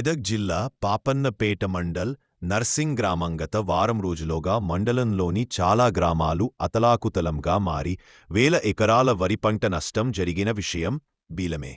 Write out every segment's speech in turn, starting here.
మెదక్ జిల్లా పాపన్నపేట మండల్ నర్సింగ్ గ్రామం గత వారం రోజులుగా మండలంలోని చాలా గ్రామాలు అతలాకుతలంగా మారి వేల ఎకరాల వరి పంట నష్టం జరిగిన విషయం బీలమే.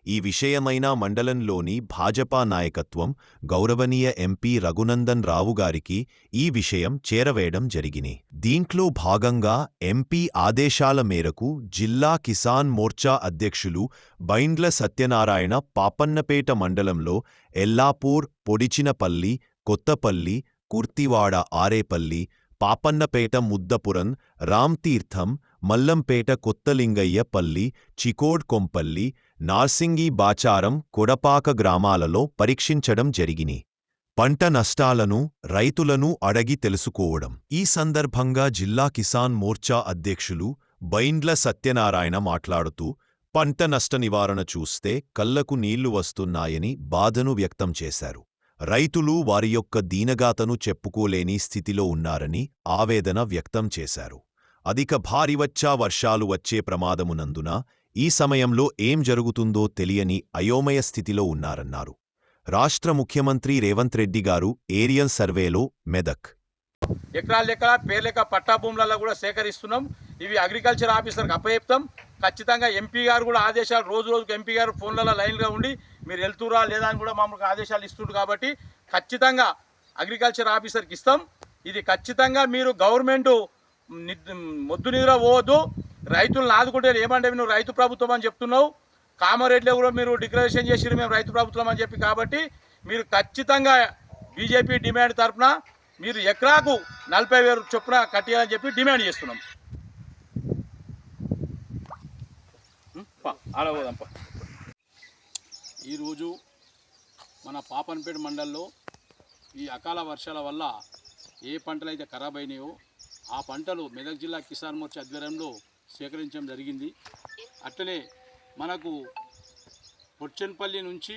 ఈ విషయమైన మండలంలోని భాజపా నాయకత్వం గౌరవనీయ ఎంపీ రఘునందన్ రావు గారికి ఈ విషయం చేరవేయడం జరిగింది. దీంట్లో భాగంగా ఎంపీ ఆదేశాల మేరకు జిల్లా కిసాన్ మోర్చా అధ్యక్షులు బైండ్ల సత్యనారాయణ పాపన్నపేట మండలంలో ఎల్లాపూర్, పొడిచినపల్లి, కొత్తపల్లి, కుర్తివాడ, ఆరేపల్లి, పాపన్నపేట, ముద్దపురం, రామ్తీర్థం, మల్లంపేట, కొత్తలింగయ్య పల్లి, చికోడ్ కొంపల్లి, నార్సింగి, బాచారం, కొడపాక గ్రామాలలో పరీక్షించడం జరిగిని పంట నష్టాలను రైతులను అడగి తెలుసుకోవడం. ఈ సందర్భంగా జిల్లా కిసాన్ మోర్చా అధ్యక్షులు బైండ్ల సత్యనారాయణ మాట్లాడుతూ పంట నష్ట నివారణ చూస్తే కళ్లకు నీళ్లు వస్తున్నాయని బాధను వ్యక్తం చేశారు. రైతులు వారి యొక్క దీనగాతను చెప్పుకోలేని స్థితిలో ఉన్నారని ఆవేదన వ్యక్తం చేశారు. అధిక భారీ వర్షాలు వచ్చే ప్రమాదమునందున ఈ సమయంలో ఏం జరుగుతుందో తెలియని అయోమయ స్థితిలో ఉన్నారన్నారు. రాష్ట్ర ముఖ్యమంత్రి రేవంత్ రెడ్డి గారు ఏరియల్ సర్వేలో మెదక్ ఎకరాల లెక్క పేర్లెక్క పట్టా భూములలో కూడా సేకరిస్తున్నాం. ఇవి అగ్రికల్చర్ ఆఫీసర్కి అప్పచెప్తాం. ఖచ్చితంగా ఎంపీ గారు కూడా ఆదేశాలు రోజుకు ఎంపీ గారు ఫోన్లలో లైన్గా ఉండి మీరు వెళ్తురా లేదా అని కూడా మామూలుగా ఆదేశాలు ఇస్తుండ్రు. కాబట్టి ఖచ్చితంగా అగ్రికల్చర్ ఆఫీసర్కి ఇస్తాం. ఇది ఖచ్చితంగా మీరు గవర్నమెంట్ మొద్దు నిద్ర పోవద్దు. రైతులను ఆదుకుంటే ఏమంటే నువ్వు రైతు ప్రభుత్వం అని చెప్తున్నావు. కామారెడ్డిలో కూడా మీరు డిక్లరేషన్ చేసిరు మేము రైతు ప్రభుత్వం అని చెప్పి. కాబట్టి మీరు ఖచ్చితంగా బీజేపీ డిమాండ్ తరఫున మీరు ఎకరాకు 40,000 చొప్పున కట్టియాలని చెప్పి డిమాండ్ చేస్తున్నాం. ఈరోజు మన పాపన్నపేట మండలంలో ఈ అకాల వర్షాల వల్ల ఏ పంటలు అయితే ఖరాబ్ అయినాయో ఆ పంటలు మెదక్ జిల్లా కిసాన్ మోర్చా ఆధ్వర్యంలో సేకరించడం జరిగింది. అట్లనే మనకు పొచ్చన్పల్లి నుంచి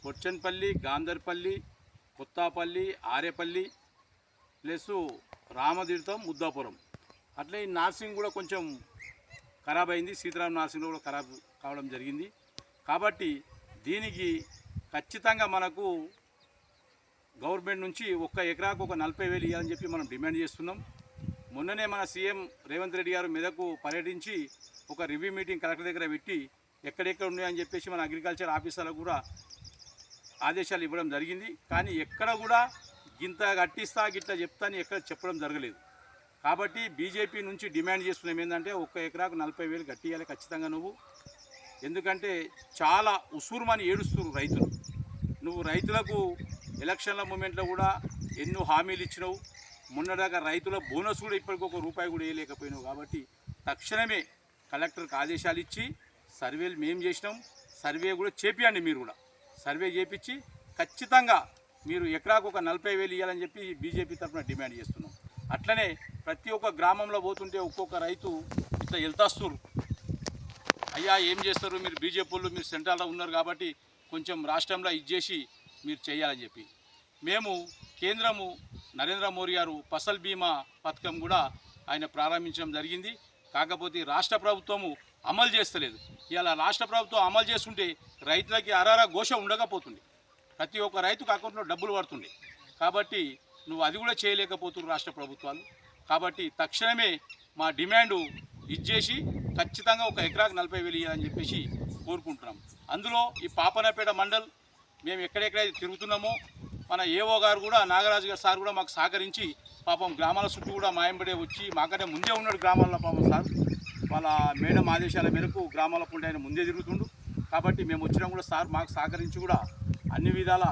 పొచ్చన్పల్లి, గాంధర్పల్లి, కొత్తపల్లి, ఆరేపల్లి ప్లస్ రామతీర్థం, ముద్దాపురం అట్లే ఈ నార్సింగ్ కూడా కొంచెం ఖరాబ్ అయింది. సీతారాం నార్సింగ్లో కూడా ఖరాబ్ కావడం జరిగింది. కాబట్టి దీనికి ఖచ్చితంగా మనకు గవర్నమెంట్ నుంచి ఒక్క ఎకరాకు ఒక 40,000 ఇవ్వాలని చెప్పి మనం డిమాండ్ చేస్తున్నాం. మొన్ననే మన సీఎం రేవంత్ రెడ్డి గారు మెదకు పర్యటించి ఒక రివ్యూ మీటింగ్ కలెక్టర్ దగ్గర పెట్టి ఎక్కడెక్కడ ఉన్నాయని చెప్పేసి మన అగ్రికల్చర్ ఆఫీసర్లకు కూడా ఆదేశాలు ఇవ్వడం జరిగింది. కానీ ఎక్కడ కూడా గింత కట్టిస్తా గిట్లా చెప్తా అని ఎక్కడ చెప్పడం జరగలేదు. కాబట్టి బీజేపీ నుంచి డిమాండ్ చేస్తున్నాం ఏంటంటే ఒక్క ఎకరాకు 40,000 కట్టియాలి ఖచ్చితంగా నువ్వు. ఎందుకంటే చాలా ఉసూరుమని ఏడుస్తున్నారు రైతులు. నువ్వు రైతులకు ఎలక్షన్ల మూమెంట్లో కూడా ఎన్నో హామీలు ఇచ్చినావు. మొన్నదాకా రైతుల బోనస్ కూడా ఇప్పటికి ₹1 కూడా వేయలేకపోయినావు. కాబట్టి తక్షణమే కలెక్టర్కి ఆదేశాలు ఇచ్చి సర్వేలు మేము చేసినాం, సర్వే కూడా చేపియండి. మీరు కూడా సర్వే చేపించి ఖచ్చితంగా మీరు ఎకరాకు ఒక 40,000 ఇవ్వాలని చెప్పి బీజేపీ తరఫున డిమాండ్ చేస్తున్నాం. అట్లనే ప్రతి ఒక్క గ్రామంలో పోతుంటే ఒక్కొక్క రైతు ఇట్లా వెళ్తాస్తున్నారు. అయ్యా ఏం చేస్తారు మీరు బీజేపీ వాళ్ళు, మీరు సెంట్రల్లో ఉన్నారు కాబట్టి కొంచెం రాష్ట్రంలో ఇచ్చేసి మీరు చేయాలని చెప్పి మేము కేంద్రము నరేంద్ర మోడీ గారు ఫసల్ బీమా పథకం కూడా ఆయన ప్రారంభించడం జరిగింది. కాకపోతే రాష్ట్ర ప్రభుత్వము అమలు చేస్తలేదు. ఇలా రాష్ట్ర ప్రభుత్వం అమలు చేస్తుంటే రైతులకి అరారా ఘోష ఉండకపోతుంది. ప్రతి ఒక్క రైతుకు అకౌంట్లో డబ్బులు పడుతుంది. కాబట్టి నువ్వు అది కూడా చేయలేకపోతున్నారు రాష్ట్ర ప్రభుత్వాలు. కాబట్టి తక్షణమే మా డిమాండు ఇచ్చేసి ఖచ్చితంగా ఒక ఎకరాకు 40,000 ఇవ్వాలని చెప్పేసి కోరుకుంటున్నాం. అందులో ఈ పాపన్నపేట మండల్ మేము ఎక్కడెక్కడైతే తిరుగుతున్నామో మన ఏఓ గారు కూడా నాగరాజు గారు సార్ కూడా మాకు సహకరించి పాపం గ్రామాల చుట్టూ కూడా మాయంబడే వచ్చి మాకంటే ముందే ఉన్నాడు గ్రామాల్లో. పాపం సార్ వాళ్ళ మేడం ఆదేశాల మేరకు గ్రామాల పుండి ఆయన ముందే తిరుగుతుండు. కాబట్టి మేము వచ్చినా కూడా సార్ మాకు సహకరించి కూడా అన్ని విధాల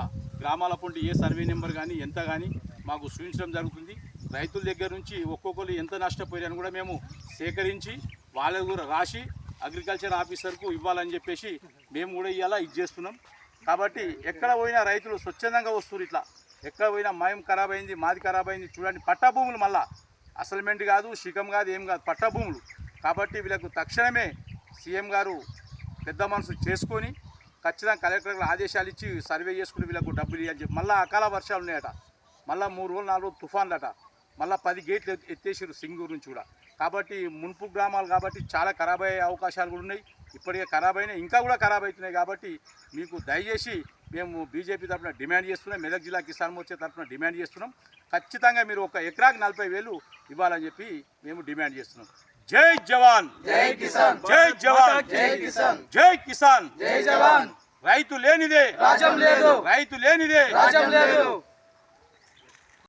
గ్రామాల పుండి ఏ సర్వే నెంబర్ కానీ ఎంత కానీ మాకు చూపించడం జరుగుతుంది. రైతుల దగ్గర నుంచి ఒక్కొక్కరు ఎంత నష్టపోయారని కూడా మేము సేకరించి వాళ్ళకు కూడా రాసి అగ్రికల్చర్ ఆఫీసర్కు ఇవ్వాలని చెప్పేసి మేము కూడా ఇవాళ చేస్తున్నాం. కాబట్టి ఎక్కడ పోయినా రైతులు స్వచ్ఛందంగా వస్తున్నారు. ఇట్లా ఎక్కడ పోయినా మాయం ఖరాబ్ అయింది, మాది ఖరాబ్ అయింది చూడండి. పట్టా భూములు మళ్ళా అసైన్మెంట్ కాదు, శిఖం కాదు, ఏం కాదు, పట్టా భూములు. కాబట్టి వీళ్ళకు తక్షణమే సీఎం గారు పెద్ద మనసు చేసుకొని ఖచ్చితంగా కలెక్టర్ ఆదేశాలు ఇచ్చి సర్వే చేసుకుని వీళ్ళకు డబ్బులు ఇవ్వని చెప్పి. మళ్ళీ అకాల వర్షాలు ఉన్నాయట, మళ్ళీ 3 రోజులు 4 రోజులు తుఫాన్లట, మళ్ళీ 10 గేట్లు ఎత్తేసారు సింగూరు నుంచి కూడా. కాబట్టి మున్పు గ్రామాలు కాబట్టి చాలా ఖరాబ్ అయ్యే అవకాశాలు కూడా ఉన్నాయి. ఇప్పటికే ఖరాబ్ అయినాయి, ఇంకా కూడా ఖరాబ్ అవుతున్నాయి. కాబట్టి మీకు దయచేసి మేము బీజేపీ తరఫున డిమాండ్ చేస్తున్నాం, మెదక్ జిల్లా కిసాన్ మోర్చా తరఫున డిమాండ్ చేస్తున్నాం. ఖచ్చితంగా మీరు ఒక ఎకరాకి 40,000 ఇవ్వాలని చెప్పి మేము డిమాండ్ చేస్తున్నాం. జై జవాన్, జై కిసాన్, జై జవాన్, జై కిసాన్, జై కిసాన్, జై జవాన్. రైతు లేనిదే రాజ్యం లేదు, రైతు లేనిదే రాజ్యం లేదు.